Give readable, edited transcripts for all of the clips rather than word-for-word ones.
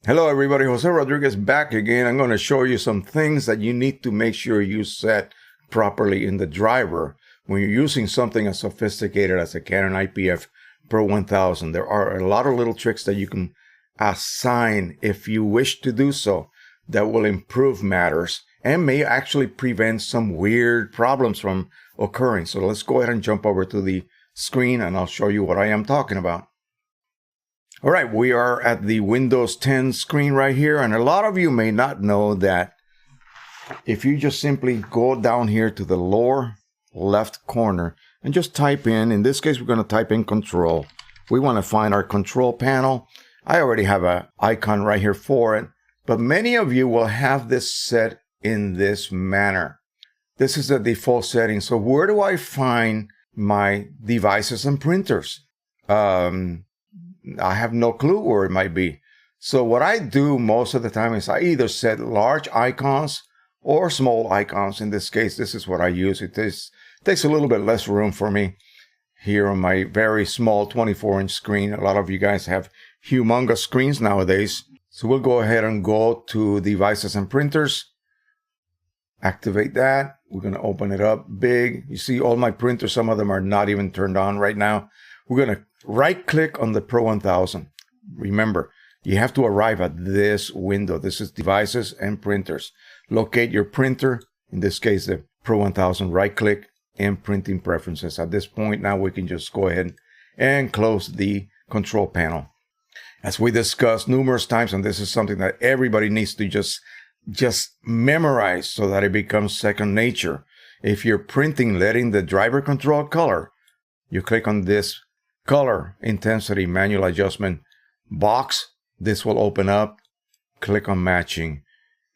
Hello everybody, Jose Rodriguez back again. I'm going to show you some things that you need to make sure you set properly in the driver when you're using something as sophisticated as a Canon IPF Pro-1000. There are a lot of little tricks that you can assign if you wish to do so that will improve matters and may actually prevent some weird problems from occurring. So let's go ahead and jump over to the screen and I'll show you what I am talking about. All right, we are at the Windows 10 screen right here, and a lot of you may not know that if you just simply go down here to the lower left corner and just type in this case, we're going to type in control. We want to find our control panel. I already have an icon right here for it, but many of you will have this set in this manner. This is the default setting. So where do I find my devices and printers? I have no clue where it might be. So what I do most of the time is I either set large icons or small icons. In this case, this is what I use. It takes a little bit less room for me here on my very small 24-inch screen. A lot of you guys have humongous screens nowadays. So we'll go ahead and go to devices and printers. Activate that. We're going to open it up big. You see all my printers, some of them are not even turned on right now. We're going to right-click on the Pro-1000. Remember, you have to arrive at this window. This is devices and printers. Locate your printer, in this case, the Pro-1000. Right-click and printing preferences. At this point, now we can just go ahead and close the control panel. As we discussed numerous times, and this is something that everybody needs to just memorize so that it becomes second nature. If you're printing, letting the driver control color, you click on this color intensity manual adjustment box. This will open up. Click on matching.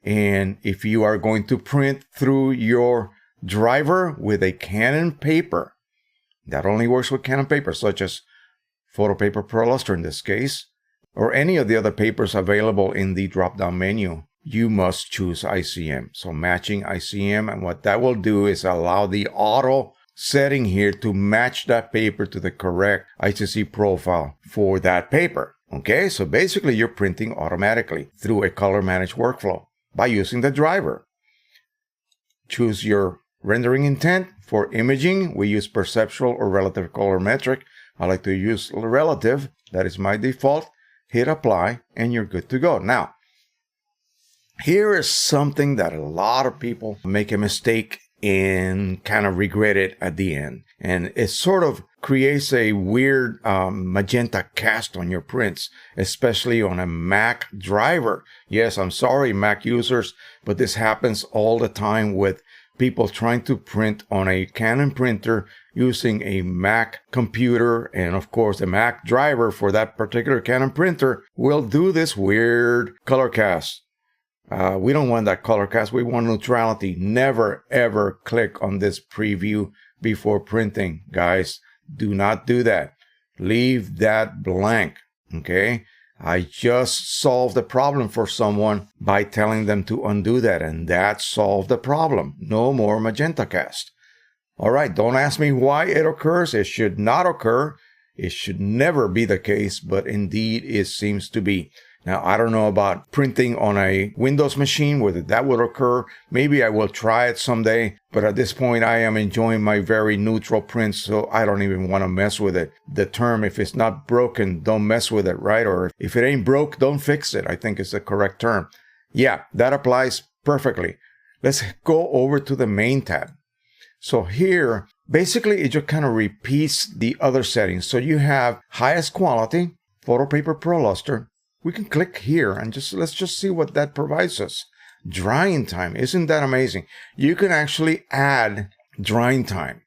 And if you are going to print through your driver with a Canon paper, that only works with Canon paper, such as Photo Paper Pro Luster in this case, or any of the other papers available in the drop-down menu, you must choose ICM. So matching ICM, and what that will do is allow the auto setting here to match that paper to the correct ICC profile for that paper. Okay, so basically you're printing automatically through a color managed workflow by using the driver. Choose your rendering intent. For imaging, we use perceptual or relative colorimetric. I like to use relative. That is my default. Hit apply and you're good to go. Now, here is something that a lot of people make a mistake and kind of regret it at the end. And it sort of creates a weird magenta cast on your prints, especially on a Mac driver. Yes, I'm sorry, Mac users, but this happens all the time with people trying to print on a Canon printer using a Mac computer. And of course, the Mac driver for that particular Canon printer will do this weird color cast. We don't want that color cast. We want neutrality. Never, ever click on this preview before printing. Guys, do not do that. Leave that blank, okay? I just solved the problem for someone by telling them to undo that, and that solved the problem. No more magenta cast. All right, don't ask me why it occurs. It should not occur. It should never be the case, but indeed it seems to be. Now, I don't know about printing on a Windows machine, whether that would occur. Maybe I will try it someday, but at this point, I am enjoying my very neutral prints, so I don't even want to mess with it. The term, if it's not broken, don't mess with it, right? Or if it ain't broke, don't fix it, I think is the correct term. Yeah, that applies perfectly. Let's go over to the main tab. So here, basically, it just kind of repeats the other settings. So you have highest quality, Photo Paper Pro Luster. We can click here and let's just see what that provides us. Drying time, isn't that amazing? You can actually add drying time.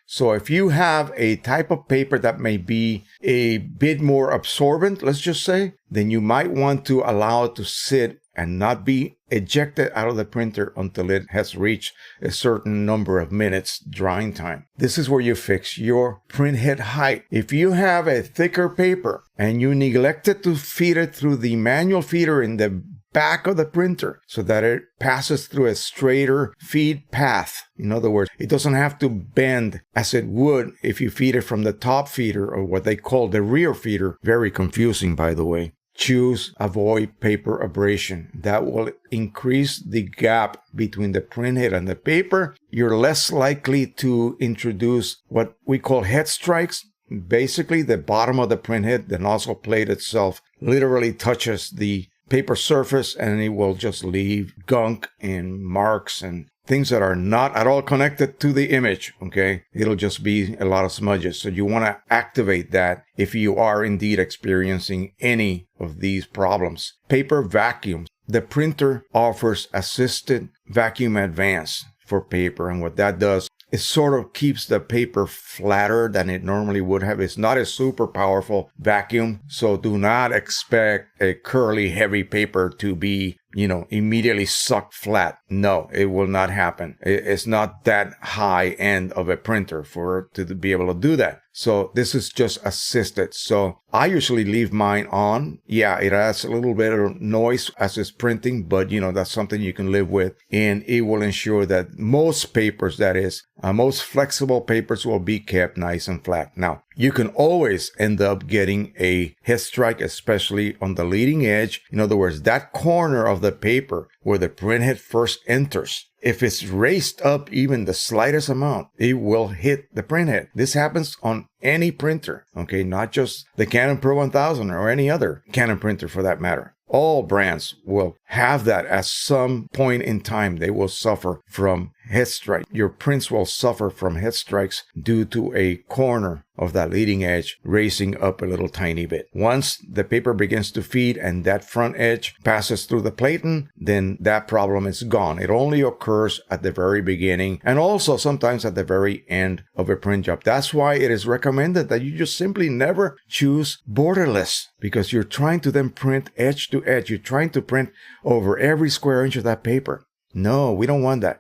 So if you have a type of paper that may be a bit more absorbent, let's just say, then you might want to allow it to sit and not be ejected out of the printer until it has reached a certain number of minutes drying time. This is where you fix your print head height. If you have a thicker paper and you neglected to feed it through the manual feeder in the back of the printer so that it passes through a straighter feed path. In other words, it doesn't have to bend as it would if you feed it from the top feeder or what they call the rear feeder. Very confusing, by the way. choose avoid paper abrasion. That will increase the gap between the printhead and the paper. You're less likely to introduce what we call head strikes. Basically, the bottom of the printhead, the nozzle plate itself, literally touches the paper surface and it will just leave gunk and marks and things that are not at all connected to the image, okay? It'll just be a lot of smudges. So you want to activate that if you are indeed experiencing any of these problems. Paper vacuums. The printer offers assisted vacuum advance for paper, and what that does, it sort of keeps the paper flatter than it normally would have. It's not a super powerful vacuum, so do not expect a curly, heavy paper to be, immediately sucked flat. No, it will not happen. It's not that high end of a printer for it to be able to do that. So this is just assisted. So I usually leave mine on. Yeah, it adds a little bit of noise as it's printing, but that's something you can live with. And it will ensure that most papers, that is, most flexible papers will be kept nice and flat. Now, you can always end up getting a head strike, especially on the leading edge. In other words, that corner of the paper where the printhead first enters. If it's raised up even the slightest amount, it will hit the printhead. This happens on any printer, okay? Not just the Canon Pro-1000 or any other Canon printer for that matter. All brands will have that at some point in time. They will suffer from head strike. Your prints will suffer from head strikes due to a corner of that leading edge raising up a little tiny bit. Once the paper begins to feed and that front edge passes through the platen, then that problem is gone. It only occurs at the very beginning and also sometimes at the very end of a print job. That's why it is recommended that you just simply never choose borderless, because you're trying to then print edge to edge. You're trying to print over every square inch of that paper. No, we don't want that.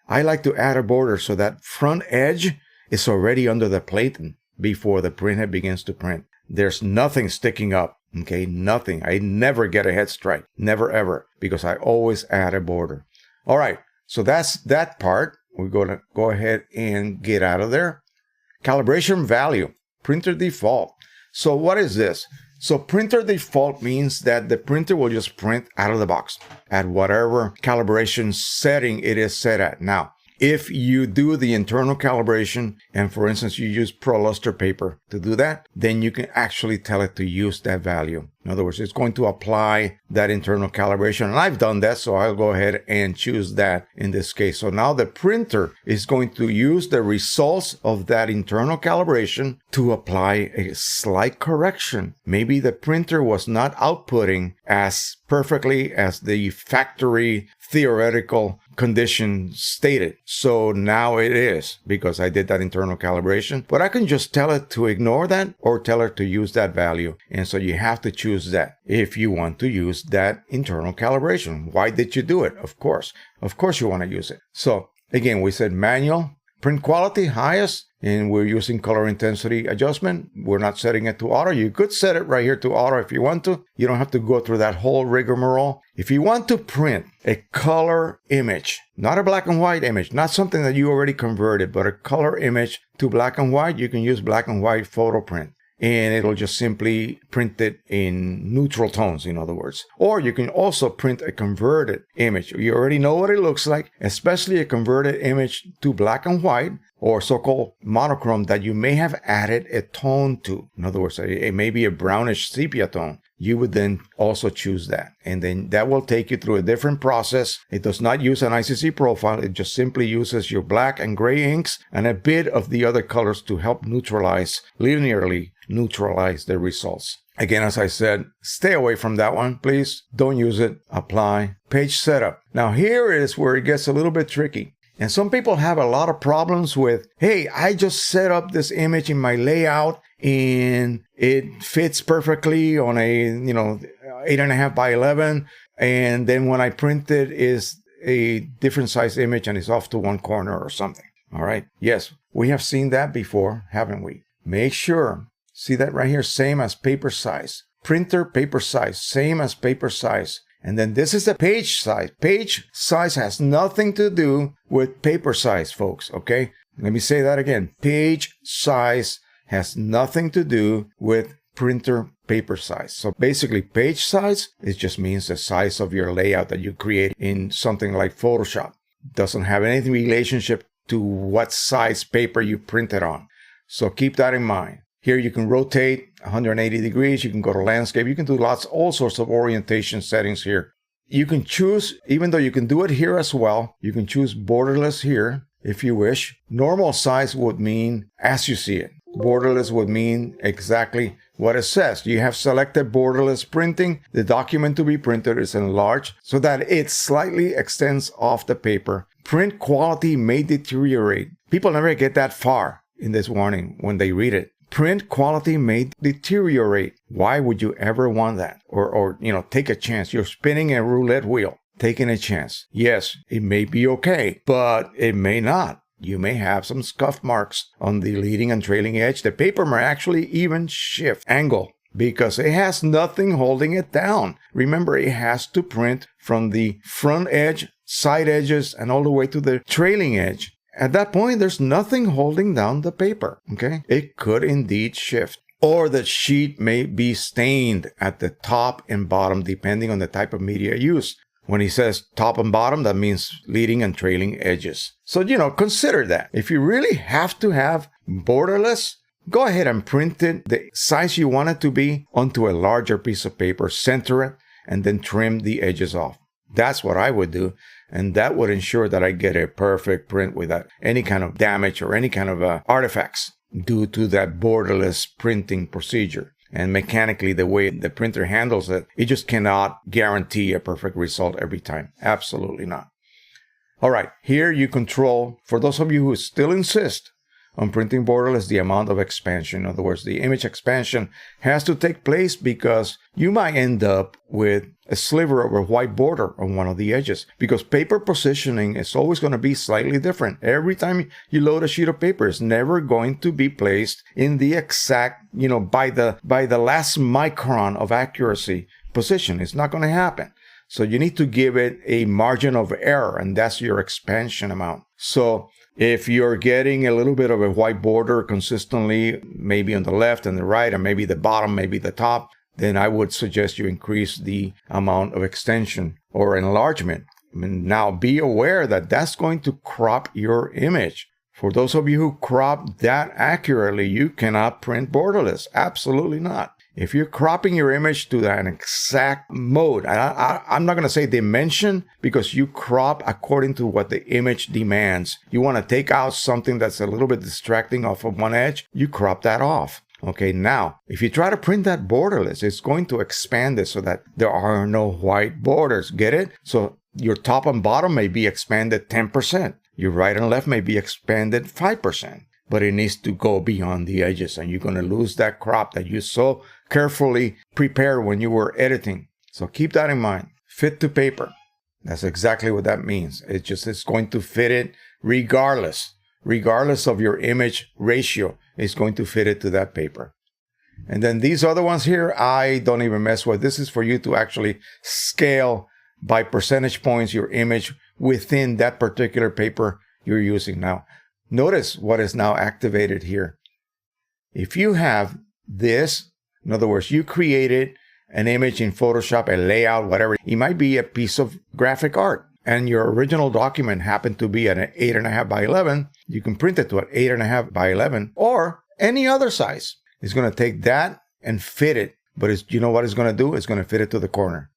I like to add a border so that front edge is already under the platen before the printhead begins to print. There's nothing sticking up, okay? Nothing. I never get a head strike. Never, ever, because I always add a border. All right, so that's that part. We're going to go ahead and get out of there. Calibration value, printer default. So what is this? So printer default means that the printer will just print out of the box at whatever calibration setting it is set at. Now, if you do the internal calibration, and for instance, you use ProLuster paper to do that, then you can actually tell it to use that value. In other words, it's going to apply that internal calibration. And I've done that, so I'll go ahead and choose that in this case. So now the printer is going to use the results of that internal calibration to apply a slight correction. Maybe the printer was not outputting as perfectly as the factory theoretical condition stated. So now it is, because I did that internal calibration. But I can just tell it to ignore that or tell it to use that value. And so you have to choose that if you want to use that internal calibration. Why did you do it? Of course you want to use it. So again, we said manual, print quality, highest, and we're using color intensity adjustment. We're not setting it to auto. You could set it right here to auto if you want to. You don't have to go through that whole rigmarole. If you want to print a color image, not a black and white image, not something that you already converted, but a color image to black and white, you can use black and white photo print. And it'll just simply print it in neutral tones, in other words. Or you can also print a converted image. You already know what it looks like, especially a converted image to black and white, or so-called monochrome that you may have added a tone to. In other words, it may be a brownish sepia tone. You would then also choose that. And then that will take you through a different process. It does not use an ICC profile. It just simply uses your black and gray inks and a bit of the other colors to help linearly neutralize the results. Again, as I said, stay away from that one, please. Don't use it. Apply. Page setup. Now here is where it gets a little bit tricky. And some people have a lot of problems with, hey, I just set up this image in my layout and it fits perfectly on a, 8.5 by 11. And then when I print it is a different size image and it's off to one corner or something. All right. Yes, we have seen that before, haven't we? Make sure, see that right here, same as paper size. Printer paper size, same as paper size. And then this is the page size. Page size has nothing to do with paper size, folks, okay? Let me say that again. Page size has nothing to do with printer paper size. So basically page size, it just means the size of your layout that you create in something like Photoshop. Doesn't have any relationship to what size paper you printed on. So keep that in mind. Here you can rotate 180 degrees. You can go to landscape. You can do all sorts of orientation settings here. You can choose, even though you can do it here as well, you can choose borderless here if you wish. Normal size would mean as you see it. Borderless would mean exactly what it says. You have selected borderless printing. The document to be printed is enlarged so that it slightly extends off the paper. Print quality may deteriorate. People never get that far in this warning when they read it. Print quality may deteriorate. Why would you ever want that? Or take a chance. You're spinning a roulette wheel, taking a chance. Yes, it may be okay, but it may not. You may have some scuff marks on the leading and trailing edge. The paper may actually even shift angle because it has nothing holding it down. Remember, it has to print from the front edge, side edges, and all the way to the trailing edge. At that point, there's nothing holding down the paper, okay? It could indeed shift. Or the sheet may be stained at the top and bottom, depending on the type of media used. When he says top and bottom, that means leading and trailing edges. So, consider that. If you really have to have borderless, go ahead and print it the size you want it to be onto a larger piece of paper, center it, and then trim the edges off. That's what I would do. And that would ensure that I get a perfect print without any kind of damage or any kind of artifacts due to that borderless printing procedure. And mechanically, the way the printer handles it, it just cannot guarantee a perfect result every time. Absolutely not. All right, here you control, for those of you who still insist on printing borderless, the amount of expansion. In other words, the image expansion has to take place because you might end up with a sliver of a white border on one of the edges, because paper positioning is always going to be slightly different. Every time you load a sheet of paper, it's never going to be placed in the exact, by the last micron of accuracy position. It's not going to happen. So you need to give it a margin of error, and that's your expansion amount. So if you're getting a little bit of a white border consistently, maybe on the left and the right, and maybe the bottom, maybe the top, then I would suggest you increase the amount of extension or enlargement. Now, be aware that that's going to crop your image. For those of you who crop that accurately, you cannot print borderless. Absolutely not. If you're cropping your image to an exact mode, I'm not going to say dimension, because you crop according to what the image demands. You want to take out something that's a little bit distracting off of one edge, you crop that off. Okay, now, if you try to print that borderless, it's going to expand it so that there are no white borders. Get it? So your top and bottom may be expanded 10%. Your right and left may be expanded 5%. But it needs to go beyond the edges, and you're going to lose that crop that you so carefully prepared when you were editing. So keep that in mind. Fit to paper. That's exactly what that means. It's going to fit it regardless of your image ratio. It's going to fit it to that paper. And then these other ones here, I don't even mess with. This is for you to actually scale by percentage points your image within that particular paper you're using. Now, notice what is now activated here. If you have this, in other words, you created an image in Photoshop, a layout, whatever. It might be a piece of graphic art, and your original document happened to be at an 8.5 by 11. You can print it to an 8.5 by 11 or any other size. It's going to take that and fit it. But you know what it's going to do? It's going to fit it to the corner.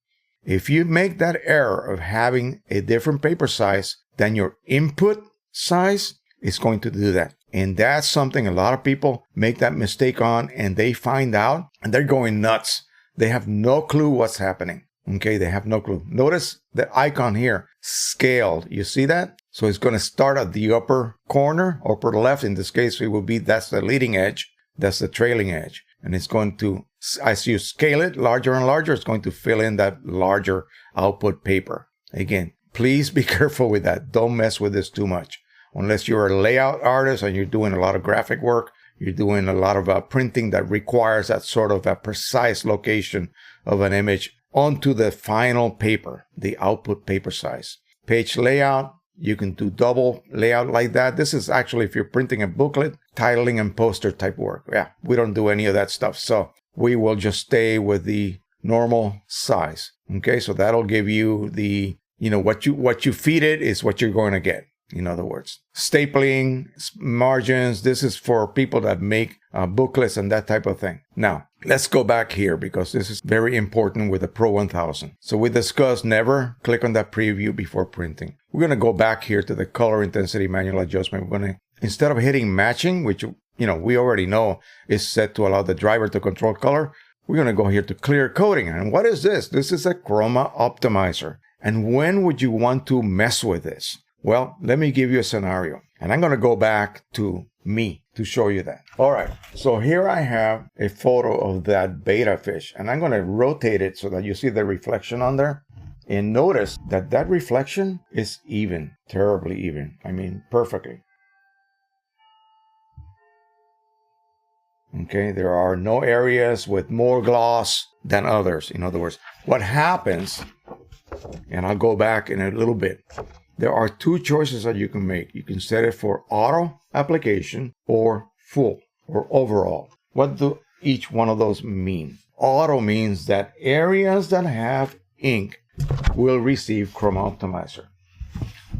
If you make that error of having a different paper size than your input size, it's going to do that. And that's something a lot of people make that mistake on, and they find out and they're going nuts. They have no clue what's happening. Okay, they have no clue. Notice the icon here, scaled. You see that? So it's going to start at the upper corner, upper left. In this case, it will be, that's the leading edge. That's the trailing edge. And it's going to, as you scale it larger and larger, it's going to fill in that larger output paper. Again, please be careful with that. Don't mess with this too much. Unless you're a layout artist and you're doing a lot of graphic work, you're doing a lot of printing that requires that sort of a precise location of an image onto the final paper, the output paper size. Page layout, you can do double layout like that. This is actually if you're printing a booklet, titling and poster type work. Yeah, we don't do any of that stuff. So we will just stay with the normal size. Okay, so that'll give you the, what you feed it is what you're going to get. In other words, stapling, margins, this is for people that make booklets and that type of thing. Now, let's go back here because this is very important with the Pro-1000. So we discussed never click on that preview before printing. We're going to go back here to the color intensity manual adjustment. We're going to, instead of hitting matching, which, we already know is set to allow the driver to control color, we're going to go here to clear coding. And what is this? This is a chroma optimizer. And when would you want to mess with this? Well, let me give you a scenario, and I'm going to go back to me to show you that. All right, so here I have a photo of that betta fish, and I'm going to rotate it so that you see the reflection on there. And notice that that reflection is even, terribly even. I mean, perfectly. Okay, there are no areas with more gloss than others. In other words, what happens, and I'll go back in a little bit. There are two choices that you can make. You can set it for auto application or full or overall. What do each one of those mean? Auto means that areas that have ink will receive Chroma Optimizer.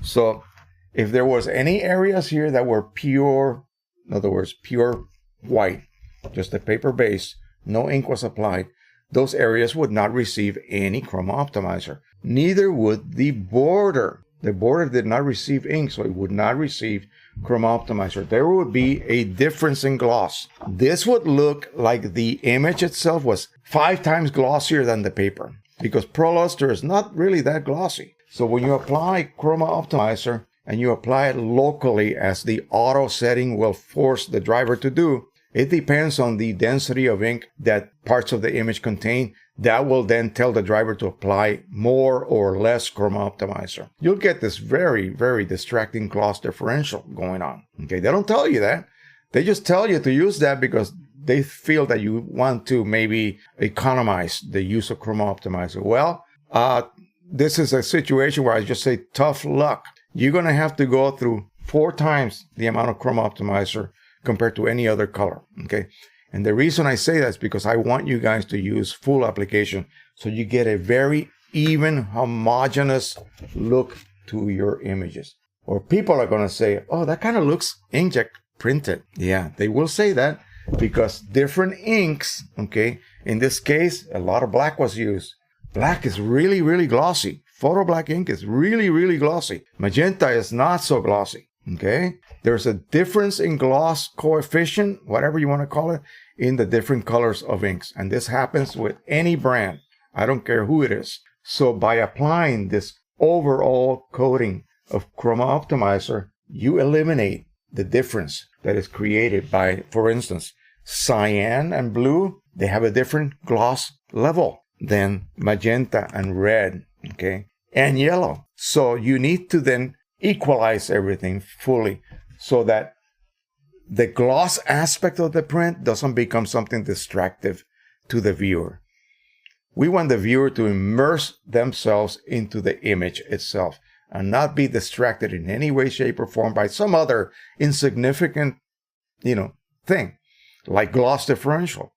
So if there was any areas here that were pure, in other words, pure white, just a paper base, no ink was applied, those areas would not receive any Chroma Optimizer. Neither would the border. The border did not receive ink, so it would not receive Chroma Optimizer. There would be a difference in gloss. This would look like the image itself was 5 times glossier than the paper, because ProLuster is not really that glossy. So when you apply Chroma Optimizer and you apply it locally as the auto setting will force the driver to do, it depends on the density of ink that parts of the image contain. That will then tell the driver to apply more or less Chroma Optimizer. You'll get this very, very distracting gloss differential going on. Okay, they don't tell you that. They just tell you to use that because they feel that you want to maybe economize the use of Chroma Optimizer. Well, this is a situation where I just say tough luck. You're going to have to go through 4 times the amount of Chroma Optimizer compared to any other color. Okay. And the reason I say that is because I want you guys to use full application so you get a very even, homogeneous look to your images. Or people are going to say, oh, that kind of looks inkjet printed. Yeah, they will say that because different inks, okay, in this case, a lot of black was used. Black is really, really glossy. Photo black ink is really, really glossy. Magenta is not so glossy. Okay, there's a difference in gloss coefficient, whatever you want to call it, in the different colors of inks. And this happens with any brand. I don't care who it is. So by applying this overall coating of Chroma Optimizer, you eliminate the difference that is created by, for instance, cyan and blue. They have a different gloss level than magenta and red, okay, and yellow. So you need to then equalize everything fully so that the gloss aspect of the print doesn't become something distractive to the viewer. We want the viewer to immerse themselves into the image itself and not be distracted in any way, shape, or form by some other insignificant, thing like gloss differential.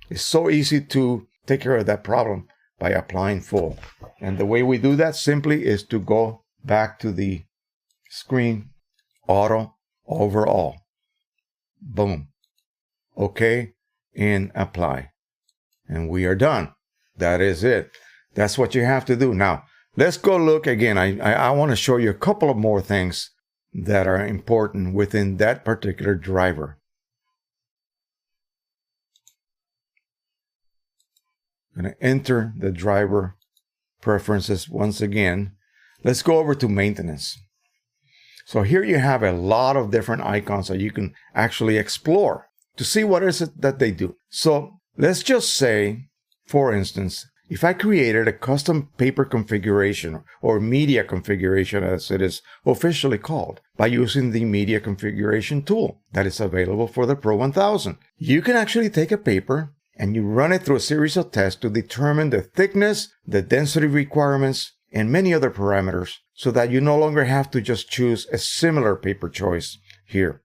It's so easy to take care of that problem by applying full. And the way we do that simply is to go back to the screen, auto, overall. Boom. Okay, and apply. And we are done. That is it. That's what you have to do. Now, let's go look again. I want to show you a couple of more things that are important within that particular driver. I'm going to enter the driver preferences once again. Let's go over to maintenance. So here you have a lot of different icons that you can actually explore to see what is it that they do. So let's just say, for instance, if I created a custom paper configuration or media configuration as it is officially called by using the media configuration tool that is available for the Pro-1000, you can actually take a paper and you run it through a series of tests to determine the thickness, the density requirements, and many other parameters so that you no longer have to just choose a similar paper choice here.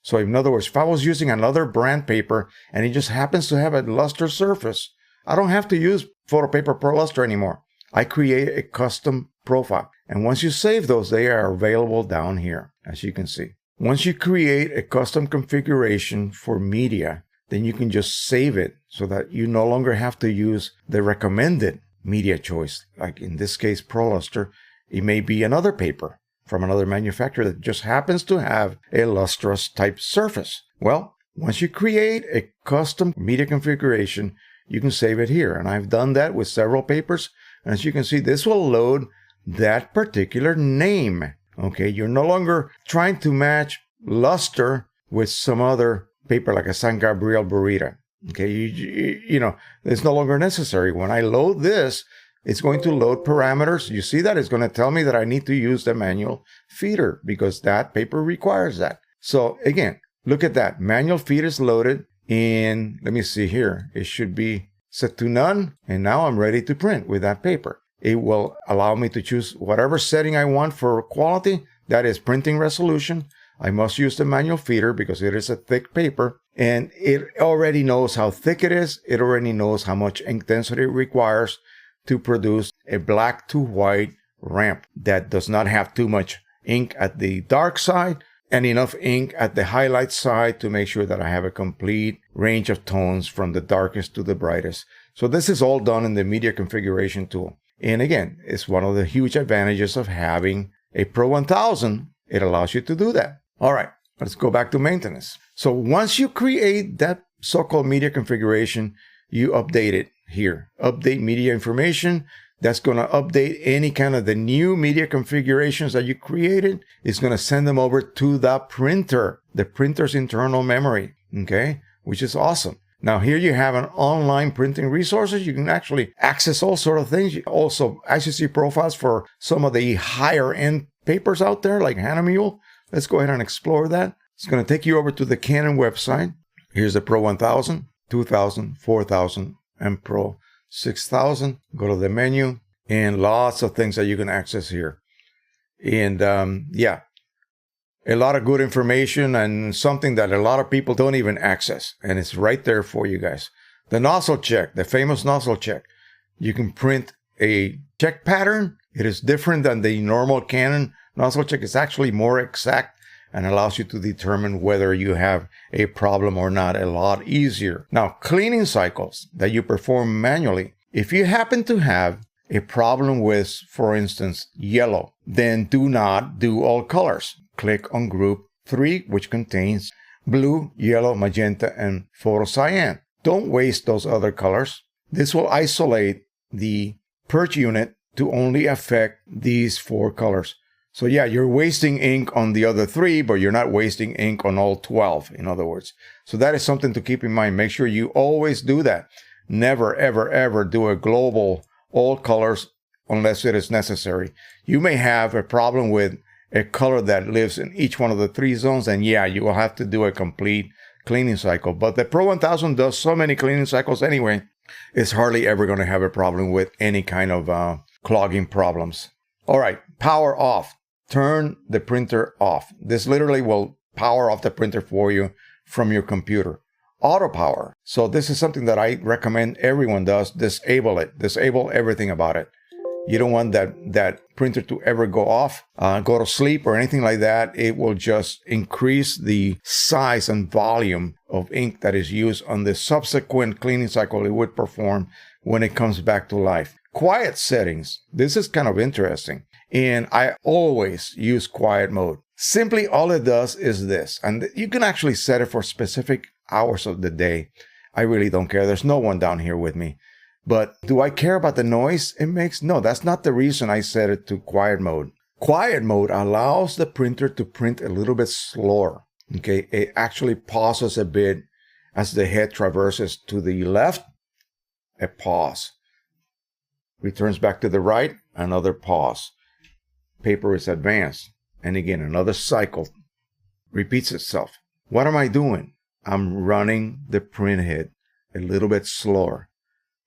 So in other words, if I was using another brand paper and it just happens to have a luster surface, I don't have to use Photo Paper Pro Luster anymore. I create a custom profile. And once you save those, they are available down here, as you can see. Once you create a custom configuration for media, then you can just save it so that you no longer have to use the recommended media choice. Like in this case, Pro Luster, it may be another paper from another manufacturer that just happens to have a lustrous type surface. Well, once you create a custom media configuration, you can save it here. And I've done that with several papers. And as you can see, this will load that particular name. Okay, you're no longer trying to match luster with some other paper like a San Gabriel Burrita. Okay, you know, it's no longer necessary. When I load this, it's going to load parameters. You see that? It's going to tell me that I need to use the manual feeder because that paper requires that. So again, look at that. Manual feed is loaded in, let me see here. It should be set to none. And now I'm ready to print with that paper. It will allow me to choose whatever setting I want for quality. That is printing resolution. I must use the manual feeder because it is a thick paper. And it already knows how thick it is. It already knows how much ink density it requires to produce a black to white ramp that does not have too much ink at the dark side and enough ink at the highlight side to make sure that I have a complete range of tones from the darkest to the brightest. So this is all done in the media configuration tool. And again, it's one of the huge advantages of having a Pro 1000. It allows you to do that. All right, let's go back to maintenance. So once you create that so-called media configuration, you update it here. Update media information. That's going to update any kind of the new media configurations that you created. It's going to send them over to the printer, the printer's internal memory, okay, which is awesome. Now here you have an online printing resources. You can actually access all sort of things. Also, ICC profiles for some of the higher end papers out there like HALIMUN. Let's go ahead and explore that. It's going to take you over to the Canon website. Here's the Pro 1000, 2000, 4000, and Pro 6000. Go to the menu and lots of things that you can access here. And yeah, a lot of good information and something that a lot of people don't even access. And it's right there for you guys. The nozzle check, the famous nozzle check. You can print a check pattern. It is different than the normal Canon nozzle check. It's actually more exact and allows you to determine whether you have a problem or not a lot easier. Now, cleaning cycles that you perform manually. If you happen to have a problem with, for instance, yellow, then do not do all colors. Click on group 3, which contains blue, yellow, magenta, and photo cyan. Don't waste those other colors. This will isolate the purge unit to only affect these 4 colors. So yeah, you're wasting ink on the other 3, but you're not wasting ink on all 12, in other words. So that is something to keep in mind. Make sure you always do that. Never, ever, ever do a global all colors unless it is necessary. You may have a problem with a color that lives in each one of the 3 zones, and yeah, you will have to do a complete cleaning cycle. But the Pro 1000 does so many cleaning cycles anyway, it's hardly ever going to have a problem with any kind of clogging problems. All right, power off. Turn the printer off. This literally will power off the printer for you from your computer. Auto power. So this is something that I recommend everyone does. Disable it. Disable everything about it. You don't want that printer to ever go off, go to sleep or anything like that. It will just increase the size and volume of ink that is used on the subsequent cleaning cycle it would perform when it comes back to life. Quiet settings. This is kind of interesting. And I always use quiet mode. Simply all it does is this. And you can actually set it for specific hours of the day. I really don't care. There's no one down here with me. But do I care about the noise it makes? No, that's not the reason I set it to quiet mode. Quiet mode allows the printer to print a little bit slower. Okay, it actually pauses a bit as the head traverses to the left, a pause. Returns back to the right, another pause. Paper is advanced. And again, another cycle repeats itself. What am I doing? I'm running the print head a little bit slower.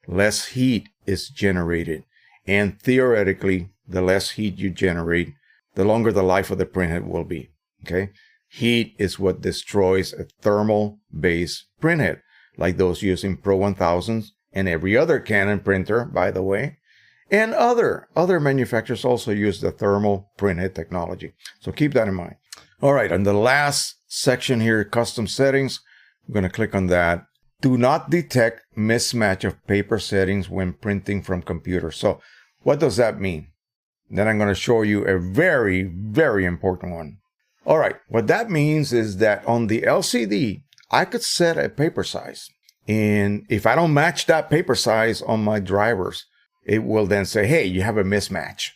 Less heat is generated. And theoretically, the less heat you generate, the longer the life of the printhead will be. Okay? Heat is what destroys a thermal-based printhead, like those used in Pro-1000 and every other Canon printer, by the way. And other manufacturers also use the thermal printhead technology. So keep that in mind. All right, and the last section here, custom settings, I'm going to click on that. Do not detect mismatch of paper settings when printing from computer. So what does that mean? Then I'm going to show you a very, very important one. All right, what that means is that on the LCD, I could set a paper size. And if I don't match that paper size on my drivers, it will then say, hey, you have a mismatch.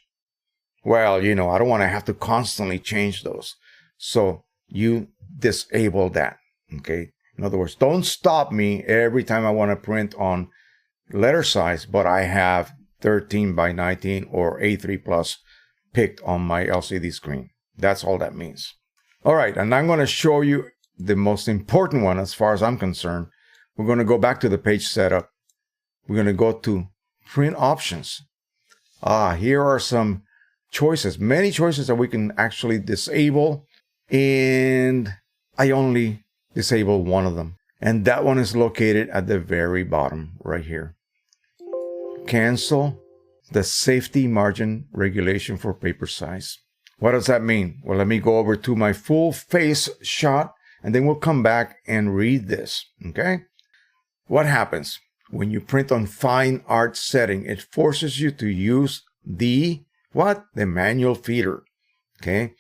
Well, you know, I don't want to have to constantly change those. So you disable that, okay? In other words, don't stop me every time I want to print on letter size, but I have 13 by 19 or A3 plus picked on my LCD screen. That's all that means. All right, and I'm going to show you the most important one as far as I'm concerned. We're going to go back to the page setup. We're going to go to print options. Here are some choices, many choices that we can actually disable. And I only disable one of them. And that one is located at the very bottom right here. Cancel the safety margin regulation for paper size. What does that mean? Well, let me go over to my full face shot and then we'll come back and read this, okay? What happens when you print on fine art setting? It forces you to use the manual feeder, okay?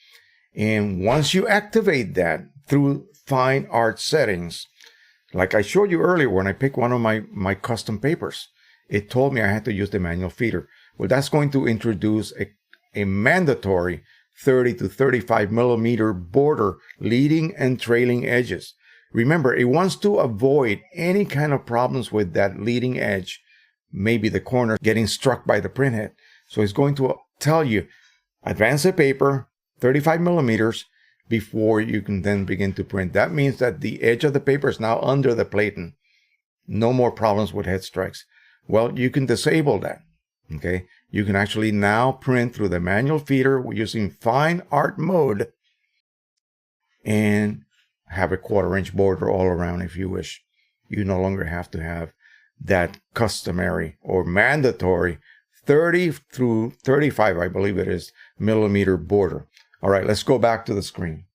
And once you activate that through fine art settings, like I showed you earlier when I picked one of my custom papers, it told me I had to use the manual feeder. Well, that's going to introduce a mandatory 30 to 35 millimeter border leading and trailing edges. Remember, it wants to avoid any kind of problems with that leading edge, maybe the corner getting struck by the printhead. So it's going to tell you, advance the paper 35 millimeters before you can then begin to print. That means that the edge of the paper is now under the platen. No more problems with head strikes. Well, you can disable that, okay? You can actually now print through the manual feeder using fine art mode and have a 1/4 inch border all around if you wish. You no longer have to have that customary or mandatory 30 through 35, I believe it is, millimeter border. All right, let's go back to the screen.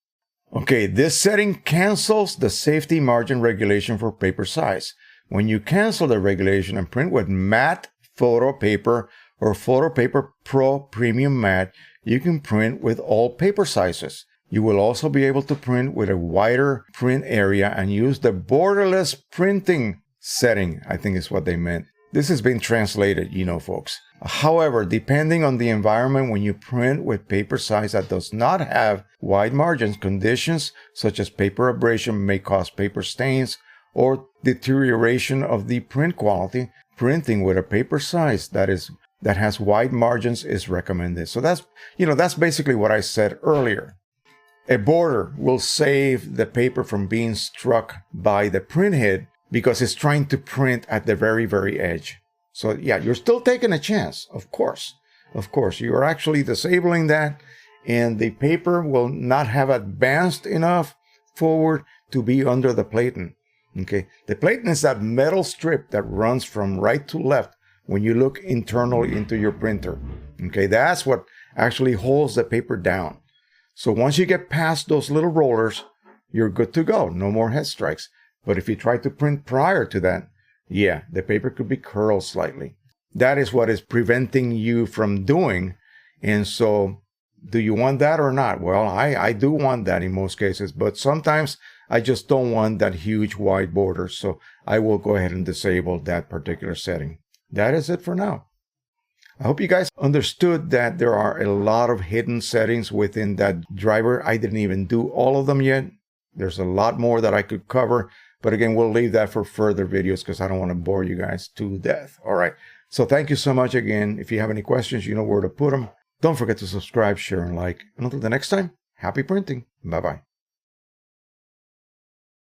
Okay, this setting cancels the safety margin regulation for paper size. When you cancel the regulation and print with matte photo paper or Photo Paper Pro Premium Matte, you can print with all paper sizes. You will also be able to print with a wider print area and use the borderless printing setting, I think is what they meant. This has been translated, you know, folks. However, depending on the environment, when you print with paper size that does not have wide margins, conditions such as paper abrasion may cause paper stains or deterioration of the print quality. Printing with a paper size that has wide margins is recommended. So that's basically what I said earlier. A border will save the paper from being struck by the printhead because it's trying to print at the very, very edge. So yeah, you're still taking a chance, of course. Of course, you are actually disabling that, and the paper will not have advanced enough forward to be under the platen. Okay, the platen is that metal strip that runs from right to left when you look internally into your printer. Okay, that's what actually holds the paper down. So once you get past those little rollers, you're good to go. No more head strikes. But if you try to print prior to that, yeah, the paper could be curled slightly. That is what is preventing you from doing. And so do you want that or not? Well, I do want that in most cases, but sometimes I just don't want that huge wide border. So I will go ahead and disable that particular setting. That is it for now. I hope you guys understood that there are a lot of hidden settings within that driver. I didn't even do all of them yet. There's a lot more that I could cover. But again, we'll leave that for further videos because I don't want to bore you guys to death. All right. So thank you so much again. If you have any questions, you know where to put them. Don't forget to subscribe, share, and like. And until the next time, happy printing. Bye-bye.